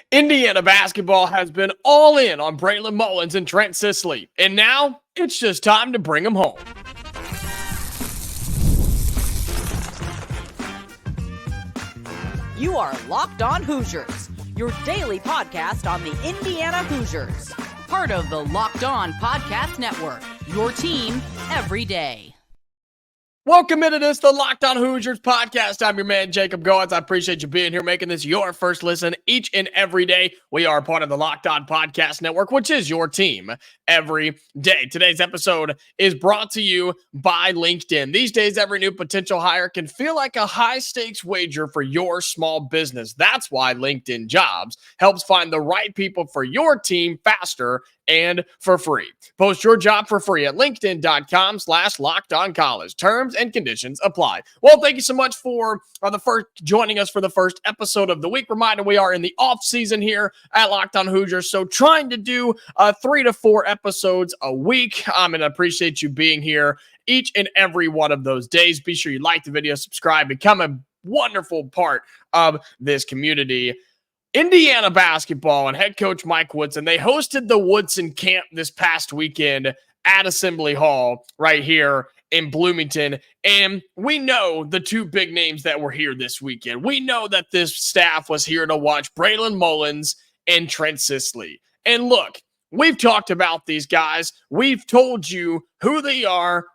Indiana basketball has been all in on Braylon, Mullins, and Trent Sisley, and now it's just time to bring them home. You are Locked On Hoosiers, your daily podcast on the Indiana Hoosiers. Part of the Locked On Podcast Network, your team every day. Welcome into this, the Locked On Hoosiers podcast. I'm your man, Jacob Goins. I appreciate you being here, making this your first listen each and every day. We are part of the Locked On Podcast Network, which is your team every day. Today's episode is brought to you by LinkedIn. These days, every new potential hire can feel like a high-stakes wager for your small business. That's why LinkedIn Jobs helps find the right people for your team faster and for free. Post your job for free at linkedin.com/lockedoncollege. Terms and conditions apply. Well, thank you so much for joining us for the first episode of the week. Reminder, we are in the off season here at Locked On Hoosiers, so trying to do 3 to 4 episodes a week. And I appreciate you being here each and every one of those days. Be sure you like the video, subscribe, become a wonderful part of this community. Indiana basketball and head coach Mike Woodson, they hosted the Woodson camp this past weekend at Assembly Hall right here in Bloomington. And we know the two big names that were here this weekend. We know that this staff was here to watch Braylon Mullins and Trent Sisley. And look, we've talked about these guys. We've told you who they are,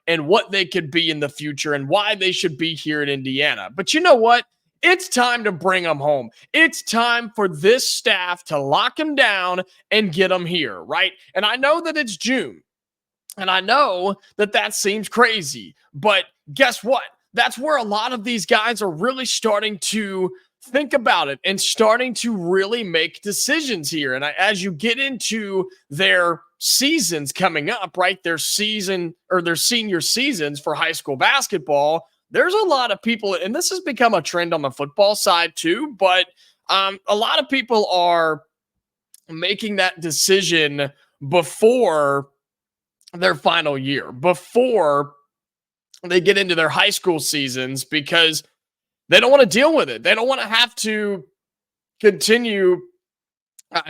and what they could be in the future and why they should be here in Indiana. But you know what? It's time to bring them home. It's time for this staff to lock them down and get them here, right? And I know that it's June, and I know that that seems crazy, but guess what? That's where a lot of these guys are really starting to think about it and starting to really make decisions here. And as you get into their seasons coming up, right, their season or their senior seasons for high school basketball, there's a lot of people, and this has become a trend on the football side too, but a lot of people are making that decision before their final year, before they get into their high school seasons, because they don't want to deal with it. They don't want to have to continue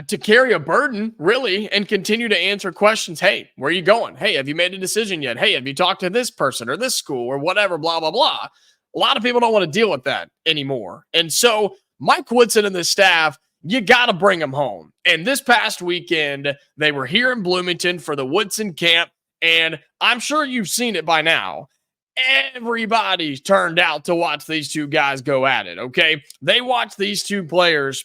to carry a burden, really, and continue to answer questions. Hey, where are you going? Hey, have you made a decision yet? Hey, have you talked to this person or this school or whatever, blah, blah, blah. A lot of people don't want to deal with that anymore. And so Mike Woodson and the staff, you got to bring them home. And this past weekend, they were here in Bloomington for the Woodson camp, and I'm sure you've seen it by now. Everybody turned out to watch these two guys go at it, okay? They watched these two players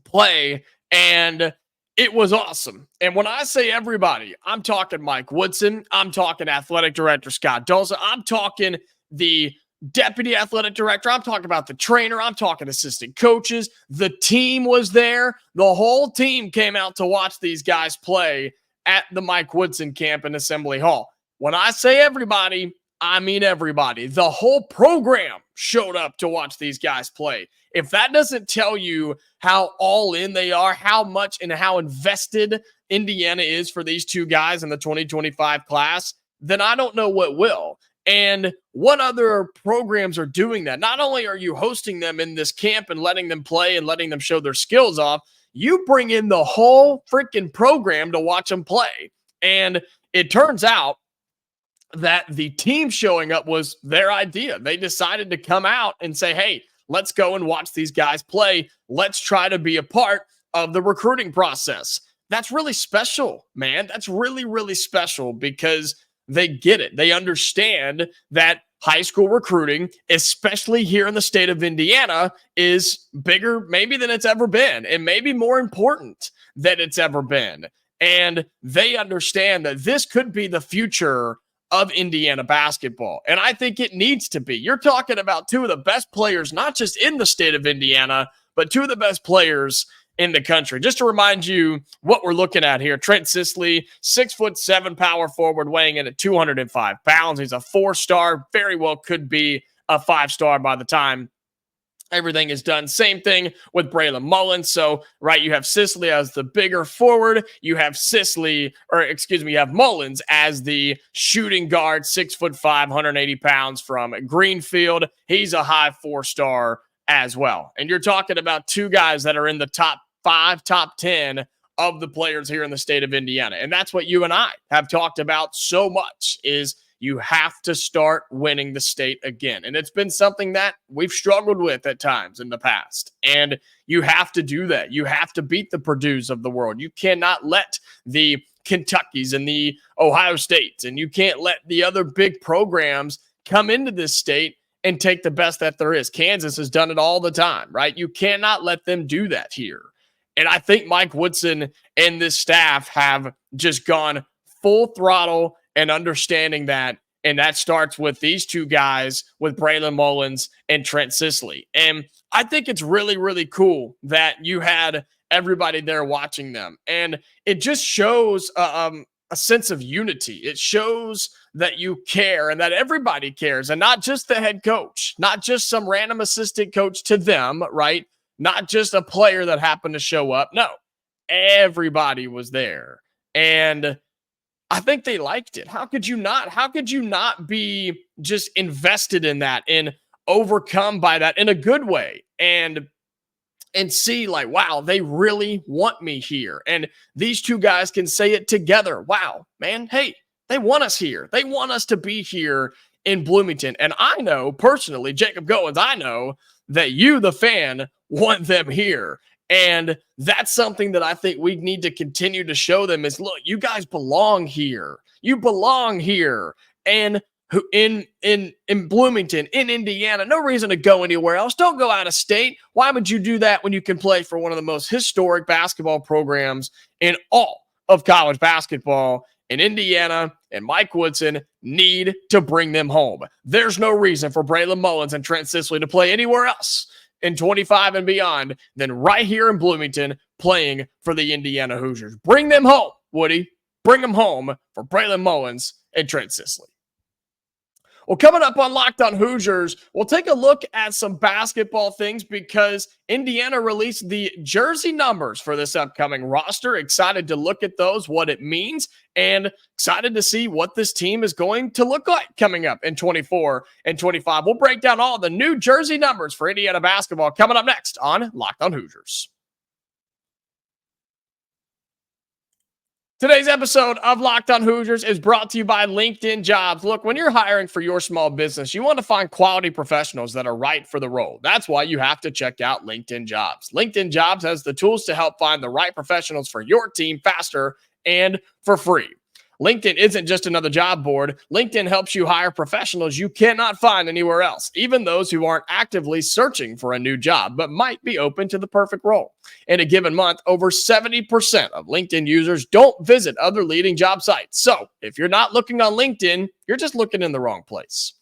play, and it was awesome. And when I say everybody, I'm talking Mike Woodson, I'm talking athletic director Scott Dulce, I'm talking the deputy athletic director, I'm talking about the trainer, I'm talking assistant coaches. The team was there. The whole team came out to watch these guys play at the Mike Woodson camp in Assembly Hall. When I say everybody, I mean everybody. The whole program showed up to watch these guys play. If that doesn't tell you how all in they are, how much and how invested Indiana is for these two guys in the 2025 class, then I don't know what will. And what other programs are doing that? Not only are you hosting them in this camp and letting them play and letting them show their skills off, you bring in the whole freaking program to watch them play. And it turns out that the team showing up was their idea. They decided to come out and say, hey, let's go and watch these guys play. Let's try to be a part of the recruiting process. That's really special, man. That's really, really special because they get it. They understand that high school recruiting, especially here in the state of Indiana, is bigger maybe than it's ever been, and maybe more important than it's ever been. And they understand that this could be the future of Indiana basketball. And I think it needs to be. You're talking about two of the best players, not just in the state of Indiana, but two of the best players in the country. Just to remind you what we're looking at here, Trent Sisley, 6'7" power forward, weighing in at 205 pounds. He's a 4-star, very well could be a 5-star by the time everything is done. Same thing with Braylon Mullins. So, right, you have Sisley as the bigger forward. You have you have Mullins as the shooting guard, 6'5", 180 pounds from Greenfield. He's a high 4-star as well. And you're talking about two guys that are in the top 5, top 10 of the players here in the state of Indiana. And that's what you and I have talked about so much, is you have to start winning the state again. And it's been something that we've struggled with at times in the past. And you have to do that. You have to beat the Purdues of the world. You cannot let the Kentuckys and the Ohio States, and you can't let the other big programs come into this state and take the best that there is. Kansas has done it all the time, right? You cannot let them do that here. And I think Mike Woodson and this staff have just gone full throttle and understanding that. And that starts with these two guys, with Braylon Mullins and Trent Sisley. And I think it's really, really cool that you had everybody there watching them. And it just shows a sense of unity. It shows that you care and that everybody cares, and not just the head coach, not just some random assistant coach to them, right? Not just a player that happened to show up. No, everybody was there. And I think they liked it. How could you not? How could you not be just invested in that and overcome by that in a good way? And see, like, wow, they really want me here. And these two guys can say it together. Wow, man, hey, they want us here. They want us to be here in Bloomington. And I know personally, Jacob Goins, I know that you, the fan, want them here. And that's something that I think we need to continue to show them is, look, you guys belong here. You belong here. And in Bloomington, in Indiana, no reason to go anywhere else. Don't go out of state. Why would you do that when you can play for one of the most historic basketball programs in all of college basketball in Indiana? And Mike Woodson need to bring them home. There's no reason for Braylon Mullins and Trent Sisley to play anywhere else in 25 and beyond than right here in Bloomington playing for the Indiana Hoosiers. Bring them home, Woody. Bring them home for Braylon Mullins and Trent Sisley. Well, coming up on Locked On Hoosiers, we'll take a look at some basketball things because Indiana released the jersey numbers for this upcoming roster. Excited to look at those, what it means, and excited to see what this team is going to look like coming up in 24 and 25. We'll break down all the new jersey numbers for Indiana basketball coming up next on Locked On Hoosiers. Today's episode of Locked On Hoosiers is brought to you by LinkedIn Jobs. Look, when you're hiring for your small business, you want to find quality professionals that are right for the role. That's why you have to check out LinkedIn Jobs. LinkedIn Jobs has the tools to help find the right professionals for your team faster and for free. LinkedIn isn't just another job board. LinkedIn helps you hire professionals you cannot find anywhere else, even those who aren't actively searching for a new job, but might be open to the perfect role. In a given month, over 70% of LinkedIn users don't visit other leading job sites. So if you're not looking on LinkedIn, you're just looking in the wrong place.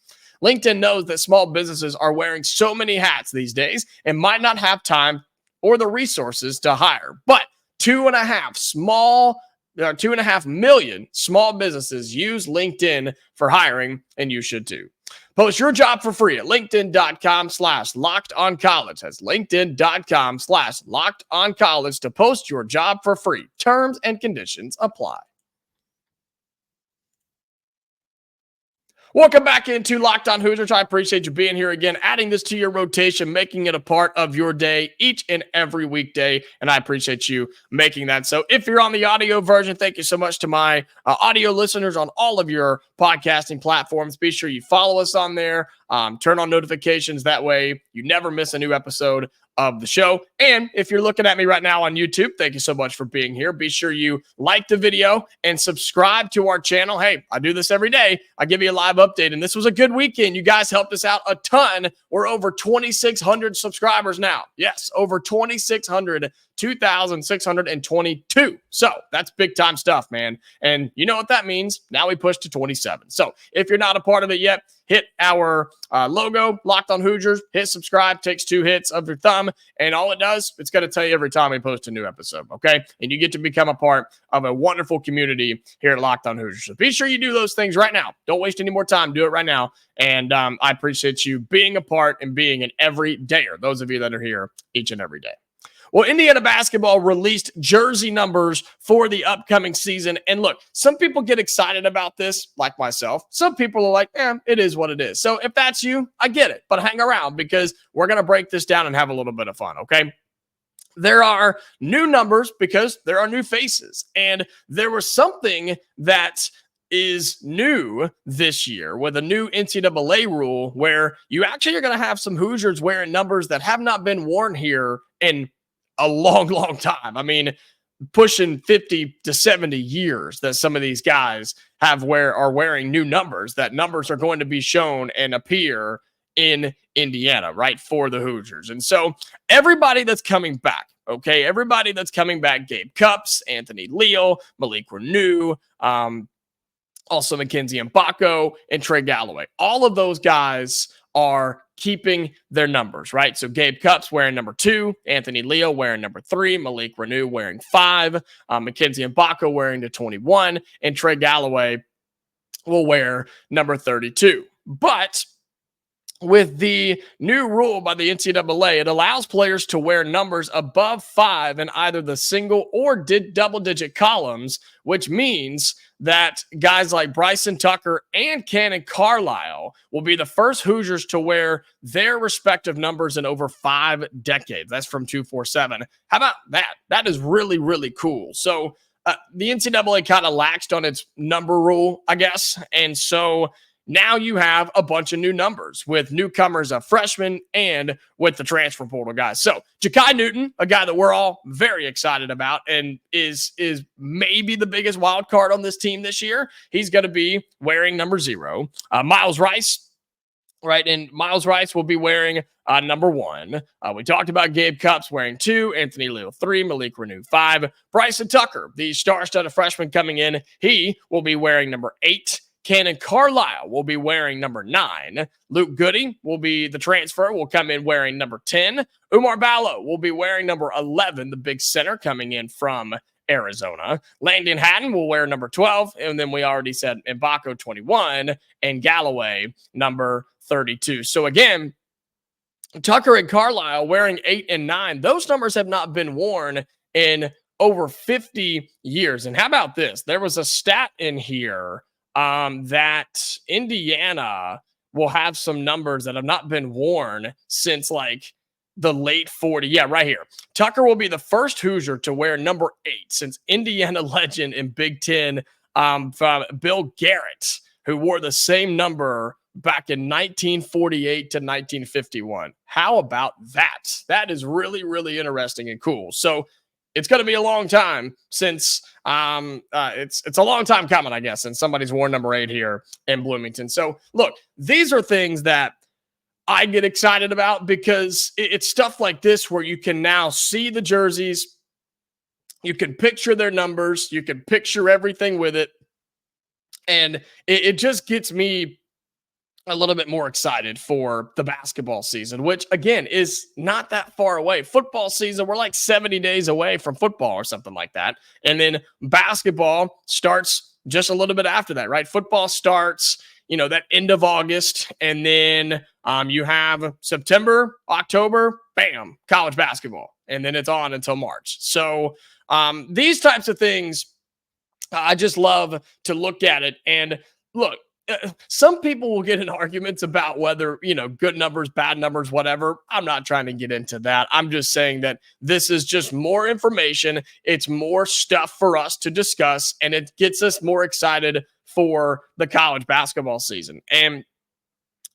LinkedIn knows that small businesses are wearing so many hats these days and might not have time or the resources to hire, but 2.5 million small businesses use LinkedIn for hiring, and you should too. Post your job for free at linkedin.com/lockedoncollege. That's linkedin.com/lockedoncollege to post your job for free. Terms and conditions apply. Welcome back into Locked On Hoosiers. I appreciate you being here again, adding this to your rotation, making it a part of your day each and every weekday, and I appreciate you making that. So if you're on the audio version, thank you so much to my audio listeners on all of your podcasting platforms. Be sure you follow us on there, turn on notifications. That way you never miss a new episode of the show. And if you're looking at me right now on YouTube, thank you so much for being here. Be sure you like the video and subscribe to our channel. Hey, I do this every day. I give you a live update, and this was a good weekend. You guys helped us out a ton. We're over 2,600 subscribers now. Yes, over 2,600, 2,622. So that's big time stuff, man. And you know what that means? Now we push to 27. So if you're not a part of it yet, hit our logo, Locked On Hoosiers, hit subscribe, takes 2 hits of your thumb, and all it does, it's going to tell you every time we post a new episode, okay? And you get to become a part of a wonderful community here at Locked On Hoosiers. So be sure you do those things right now. Don't waste any more time. Do it right now. And I appreciate you being a part and being an everydayer, those of you that are here each and every day. Well, Indiana basketball released jersey numbers for the upcoming season. And look, some people get excited about this, like myself. Some people are like, it is what it is. So if that's you, I get it. But hang around because we're going to break this down and have a little bit of fun, okay? There are new numbers because there are new faces. And there was something that is new this year with a new NCAA rule where you actually are going to have some Hoosiers wearing numbers that have not been worn here in a long, long time. I mean, pushing 50 to 70 years that some of these guys are wearing new numbers. That numbers are going to be shown and appear in Indiana, right, for the Hoosiers. And so everybody that's coming back, okay, everybody that's coming back, Gabe Cupps, Anthony Leal, Malik Renew, also Mackenzie Mbako and Trey Galloway. All of those guys are keeping their numbers, right? So Gabe Cupps wearing number 2, Anthony Leal wearing number 3, Malik Renew wearing 5, Mackenzie Mbako wearing the 21, and Trey Galloway will wear number 32. But with the new rule by the NCAA, it allows players to wear numbers above 5 in either the single or double-digit columns, which means that guys like Bryson Tucker and Cannon Carlisle will be the first Hoosiers to wear their respective numbers in over 5 decades. That's from 247. How about that? That is really, really cool. So the NCAA kind of laxed on its number rule, I guess, and so now you have a bunch of new numbers with newcomers, a freshman, and with the transfer portal guys. So Ja'Kai Newton, a guy that we're all very excited about and is maybe the biggest wild card on this team this year. He's going to be wearing number 0. Miles Rice, right? And Miles Rice will be wearing number 1. We talked about Gabe Cupps wearing 2, Anthony Leal 3, Malik Renew 5. Bryson Tucker, the star-studded freshman coming in, he will be wearing number 8. Cannon Carlisle will be wearing number 9. Luke Goody will be the transfer, will come in wearing number 10. Umar Ballo will be wearing number 11, the big center coming in from Arizona. Landon Hatton will wear number 12. And then we already said Mbako 21 and Galloway number 32. So again, Tucker and Carlisle wearing 8 and 9. Those numbers have not been worn in over 50 years. And how about this? There was a stat in here that Indiana will have some numbers that have not been worn since like the late 40s. Yeah, right here. Tucker will be the first Hoosier to wear number 8 since Indiana legend in Big Ten from Bill Garrett, who wore the same number back in 1948 to 1951. How about that? That is really, really interesting and cool. So it's going to be a long time since it's a long time coming, I guess, since somebody's worn number 8 here in Bloomington. So look, these are things that I get excited about because it's stuff like this where you can now see the jerseys, you can picture their numbers, you can picture everything with it, and it just gets me a little bit more excited for the basketball season, which again is not that far away. Football season, we're like 70 days away from football or something like that. And then basketball starts just a little bit after that, right? Football starts, that end of August. And then you have September, October, bam, college basketball. And then it's on until March. So these types of things, I just love to look at it. And look, some people will get in arguments about whether, good numbers, bad numbers, whatever. I'm not trying to get into that. I'm just saying that this is just more information. It's more stuff for us to discuss, and it gets us more excited for the college basketball season. And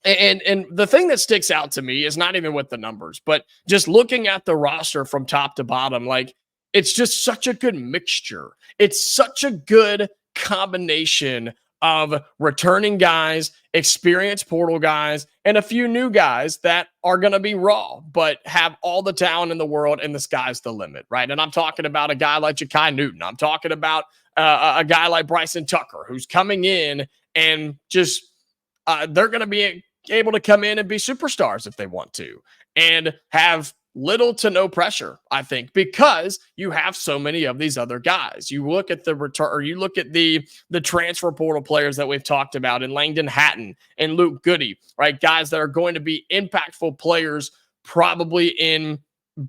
the thing that sticks out to me is not even with the numbers, but just looking at the roster from top to bottom, like it's just such a good mixture. It's such a good combination of returning guys, experienced portal guys, and a few new guys that are going to be raw, but have all the talent in the world, and the sky's the limit, right? And I'm talking about a guy like Ja'Kai Newton. I'm talking about a guy like Bryson Tucker, who's coming in and just they're going to be able to come in and be superstars if they want to, and have little to no pressure, I think, because you have so many of these other guys. You look at the return, or you look at the transfer portal players that we've talked about, and Landon Hatton and Luke Goody, right? Guys that are going to be impactful players probably in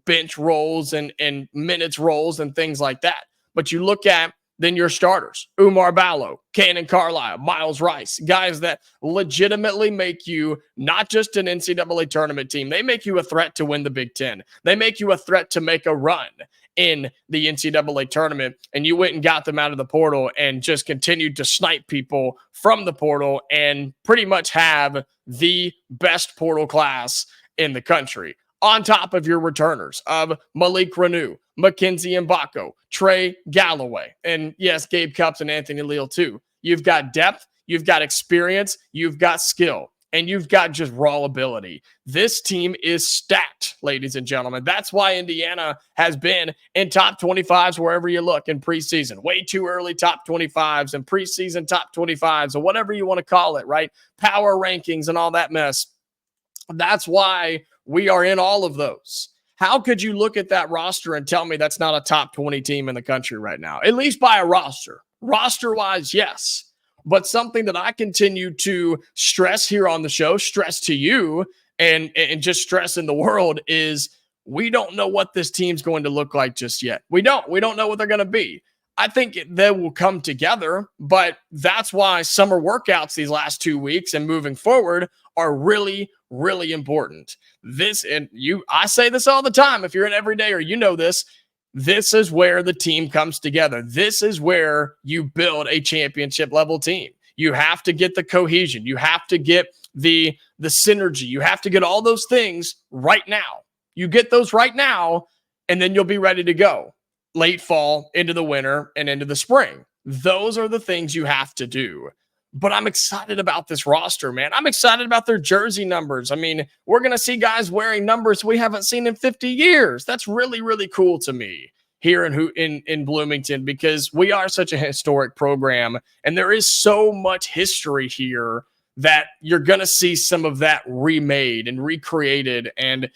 bench roles and minutes roles and things like that. But you look at then your starters, Umar Ballo, Cannon Carlisle, Miles Rice, guys that legitimately make you not just an NCAA tournament team. They make you a threat to win the Big Ten. They make you a threat to make a run in the NCAA tournament. And you went and got them out of the portal and just continued to snipe people from the portal and pretty much have the best portal class in the country. On top of your returners of Malik Renew, Mackenzie Mbako, Trey Galloway, and yes, Gabe Cupps and Anthony Leal too. You've got depth, you've got experience, you've got skill, and you've got just raw ability. This team is stacked, ladies and gentlemen. That's why Indiana has been in top 25s wherever you look in preseason. Way too early top 25s and preseason top 25s or whatever you want to call it, right? Power rankings and all that mess. That's why we are in all of those. How could you look at that roster and tell me that's not a top 20 team in the country right now? At least by a roster. Roster-wise, yes. But something that I continue to stress here on the show, stress to you, and just stress in the world is we don't know what this team's going to look like just yet. We don't know what they're going to be. I think they will come together, but that's why summer workouts these last 2 weeks and moving forward are really, really important. I say this all the time. If you're an everydayer, you know this. This is where the team comes together. This is where you build a championship level team. You have to get the cohesion. You have to get the synergy. You have to get all those things right now. You get those right now, and then you'll be ready to go. Late fall, into the winter, and into the spring. Those are the things you have to do. But I'm excited about this roster, man. I'm excited about their jersey numbers. I mean, we're going to see guys wearing numbers we haven't seen in 50 years. That's really, really cool to me here in Bloomington because we are such a historic program, and there is so much history here that you're going to see some of that remade and recreated, and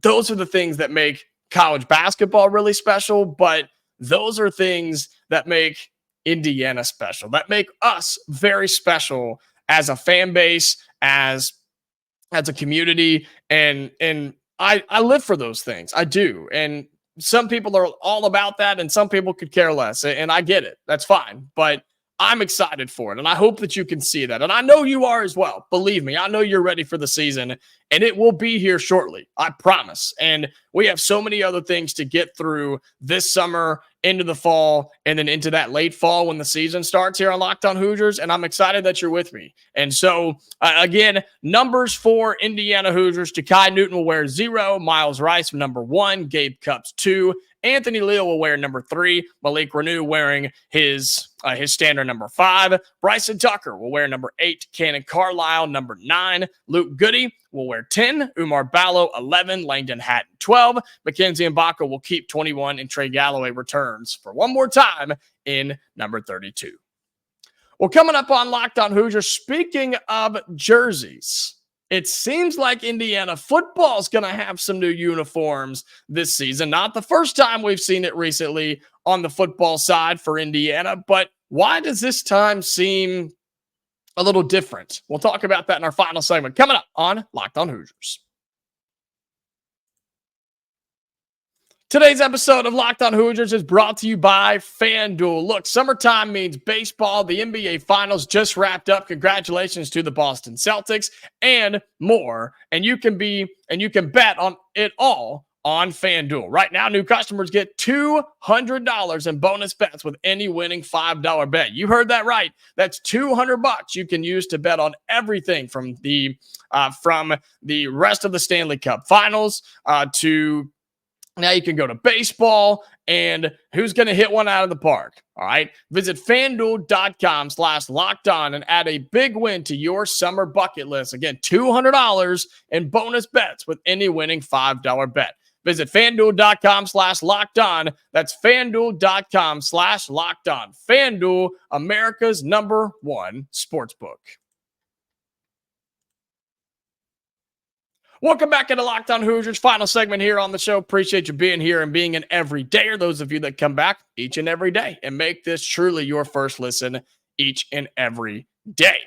those are the things that make college basketball really special, but those are things that make Indiana special, that make us very special as a fan base, as a community, and I live for those things. I do. And some people are all about that, and some people could care less, and I get it. That's fine. But I'm excited for it, and I hope that you can see that. And I know you are as well. Believe me, I know you're ready for the season, and it will be here shortly. I promise. And we have so many other things to get through this summer, into the fall, and then into that late fall when the season starts here on Locked On Hoosiers, and I'm excited that you're with me. And so, again, numbers for Indiana Hoosiers. Ja'Kai Newton will wear 0, Miles Rice number 1, Gabe Cupps 2, Anthony Leal will wear number 3, Malik Renew wearing his standard number 5, Bryson Tucker will wear number 8, Cannon Carlisle number 9, Luke Goody will wear 10, Umar Ballo 11, Langdon Hatton 12, Mackenzie Mbako will keep 21, and Trey Galloway returns for one more time in number 32. Well, coming up on Locked On Hoosiers, speaking of jerseys, it seems like Indiana football is going to have some new uniforms this season. Not the first time we've seen it recently on the football side for Indiana, but why does this time seem a little different? We'll talk about that in our final segment coming up on Locked On Hoosiers. Today's episode of Locked On Hoosiers is brought to you by FanDuel. Look, summertime means baseball. The NBA Finals just wrapped up. Congratulations to the Boston Celtics and more. And you can bet on it all on FanDuel. Right now, new customers get $200 in bonus bets with any winning $5 bet. You heard that right. That's $200 you can use to bet on everything from the rest of the Stanley Cup Finals to now you can go to baseball and who's going to hit one out of the park. All right. Visit FanDuel.com/lockedon and add a big win to your summer bucket list. Again, $200 in bonus bets with any winning $5 bet. Visit FanDuel.com/lockedon. That's FanDuel.com/lockedon. FanDuel, America's #1 sportsbook. Welcome back into Locked On Hoosiers. Final segment here on the show. Appreciate you being here and being an everydayer. Those of you that come back each and every day and make this truly your first listen each and every day.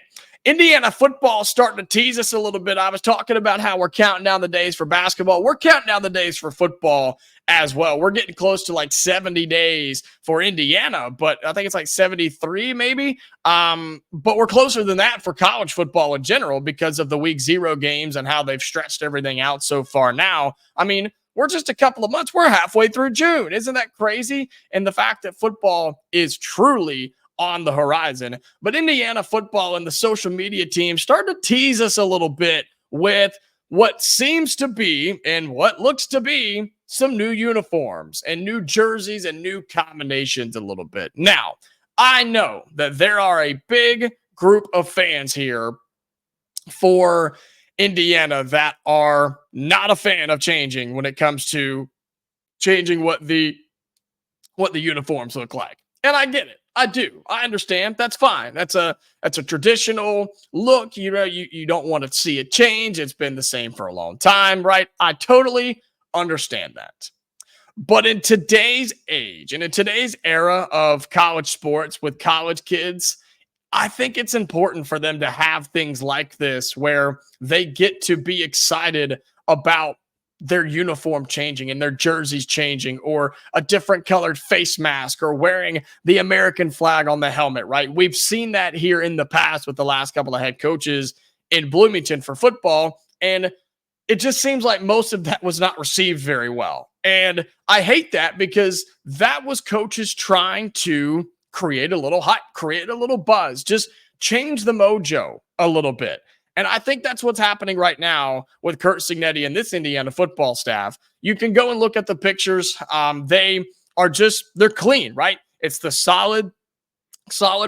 Indiana football starting to tease us a little bit. I was talking about how we're counting down the days for basketball. We're counting down the days for football as well. We're getting close to like 70 days for Indiana, but I think it's like 73 maybe. But we're closer than that for college football in general because of the week 0 games and how they've stretched everything out so far now. I mean, we're just a couple of months. We're halfway through June. Isn't that crazy? And the fact that football is truly on the horizon. But Indiana football and the social media team started to tease us a little bit with what seems to be and what looks to be some new uniforms and new jerseys and new combinations a little bit. Now, I know that there are a big group of fans here for Indiana that are not a fan of changing when it comes to changing what the uniforms look like. And I get it. I do. I understand. That's fine. That's a traditional look. You know, you don't want to see it change. It's been the same for a long time, right? I totally understand that. But in today's age and in today's era of college sports with college kids, I think it's important for them to have things like this where they get to be excited about their uniform changing and their jerseys changing, or a different colored face mask, or wearing the American flag on the helmet, right? We've seen that here in the past with the last couple of head coaches in Bloomington for football, and it just seems like most of that was not received very well. And I hate that because that was coaches trying to create a little hype, create a little buzz, just change the mojo a little bit. And I think that's what's happening right now with Curt Cignetti and this Indiana football staff. You can go and look at the pictures. They're clean, right? It's the solid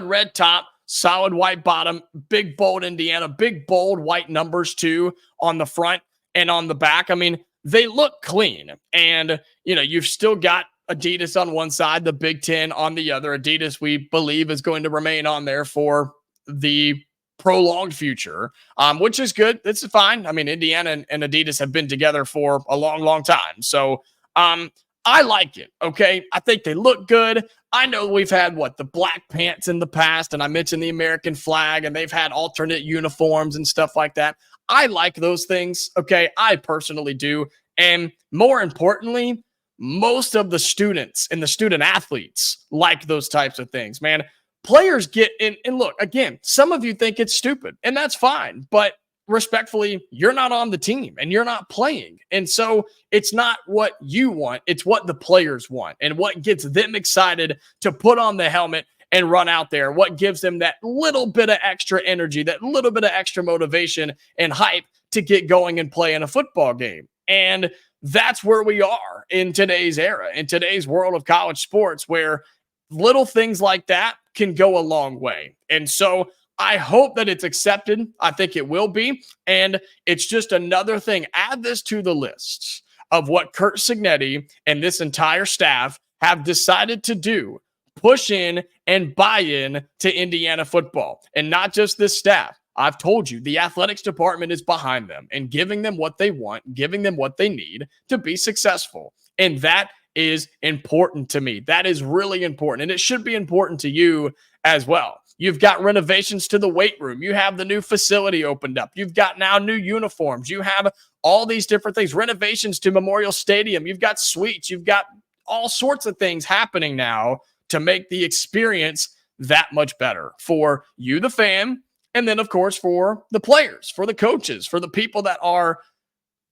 red top, solid white bottom, big bold Indiana, big bold white numbers too on the front and on the back. I mean, they look clean. And, you know, you've still got Adidas on one side, the Big Ten on the other. Adidas, we believe, is going to remain on there for the prolonged future, which is good. It's fine. I mean, Indiana and Adidas have been together for a long, long time. So I like it. Okay. I think they look good. I know we've had the black pants in the past, and I mentioned the American flag, and they've had alternate uniforms and stuff like that. I like those things. Okay. I personally do. And more importantly, most of the students and the student athletes like those types of things, man. Players get in, and look, again, some of you think it's stupid, and that's fine. But respectfully, you're not on the team and you're not playing. And so it's not what you want. It's what the players want and what gets them excited to put on the helmet and run out there. What gives them that little bit of extra energy, that little bit of extra motivation and hype to get going and play in a football game. And that's where we are in today's era, in today's world of college sports, where little things like that can go a long way. And so I hope that it's accepted. I think it will be. And it's just another thing. Add this to the list of what Curt Cignetti and this entire staff have decided to do. Push in and buy in to Indiana football. And not just this staff. I've told you, the athletics department is behind them and giving them what they want, giving them what they need to be successful. And that is important to me. That is really important. And it should be important to you as well. You've got renovations to the weight room. You have the new facility opened up. You've got now new uniforms. You have all these different things, renovations to Memorial Stadium. You've got suites. You've got all sorts of things happening now to make the experience that much better for you, the fan, and then, of course, for the players, for the coaches, for the people that are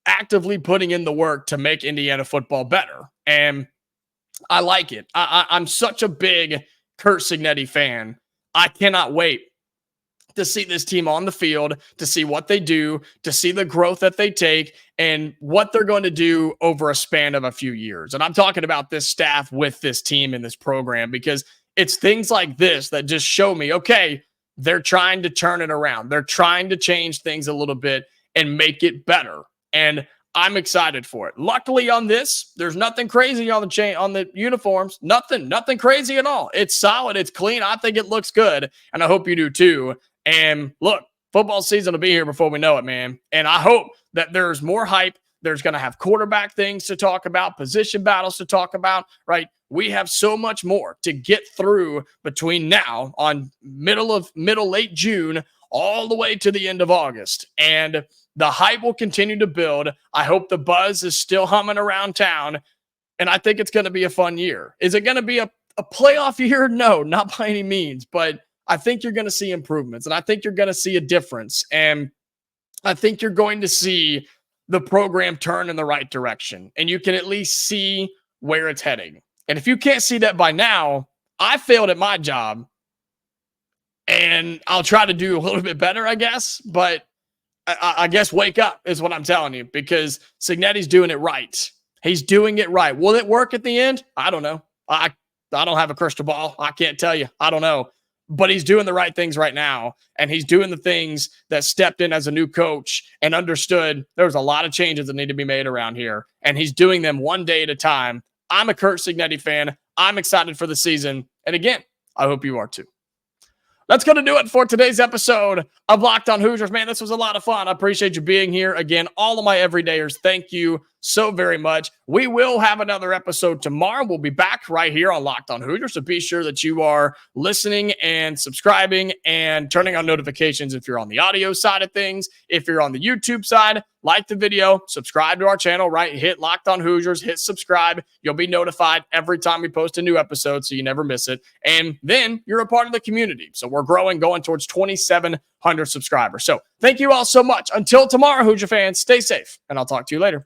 actively putting in the work to make Indiana football better. And I like it. I'm such a big Curt Cignetti fan. I cannot wait to see this team on the field, to see what they do, to see the growth that they take, and what they're going to do over a span of a few years. And I'm talking about this staff with this team in this program, because it's things like this that just show me, okay, they're trying to turn it around. They're trying to change things a little bit and make it better. And I'm excited for it. Luckily on this, there's nothing crazy on the uniforms. Nothing crazy at all. It's solid. It's clean. I think it looks good. And I hope you do too. And look, football season will be here before we know it, man. And I hope that there's more hype. There's going to have quarterback things to talk about, position battles to talk about, right? We have so much more to get through between now on late June all the way to the end of August. And the hype will continue to build. I hope the buzz is still humming around town. And I think it's going to be a fun year. Is it going to be a playoff year? No, not by any means. But I think you're going to see improvements. And I think you're going to see a difference. And I think you're going to see the program turn in the right direction. And you can at least see where it's heading. And if you can't see that by now, I failed at my job. And I'll try to do a little bit better, I guess. But I guess wake up is what I'm telling you, because Cignetti's doing it right. He's doing it right. Will it work at the end? I don't know. I don't have a crystal ball. I can't tell you. I don't know. But he's doing the right things right now. And he's doing the things that stepped in as a new coach and understood there was a lot of changes that need to be made around here. And he's doing them one day at a time. I'm a Curt Cignetti fan. I'm excited for the season. And again, I hope you are too. That's going to do it for today's episode of Locked On Hoosiers. Man, this was a lot of fun. I appreciate you being here. Again, all of my everydayers, thank you so very much. We will have another episode tomorrow. We'll be back right here on Locked On Hoosiers, so be sure that you are listening and subscribing and turning on notifications if you're on the audio side of things. If you're on the YouTube side, like the video, subscribe to our channel, right? Hit Locked On Hoosiers, hit subscribe. You'll be notified every time we post a new episode, so you never miss it. And then you're a part of the community. So we're growing, going towards 2,700 subscribers. So thank you all so much. Until tomorrow, Hoosier fans, stay safe, and I'll talk to you later.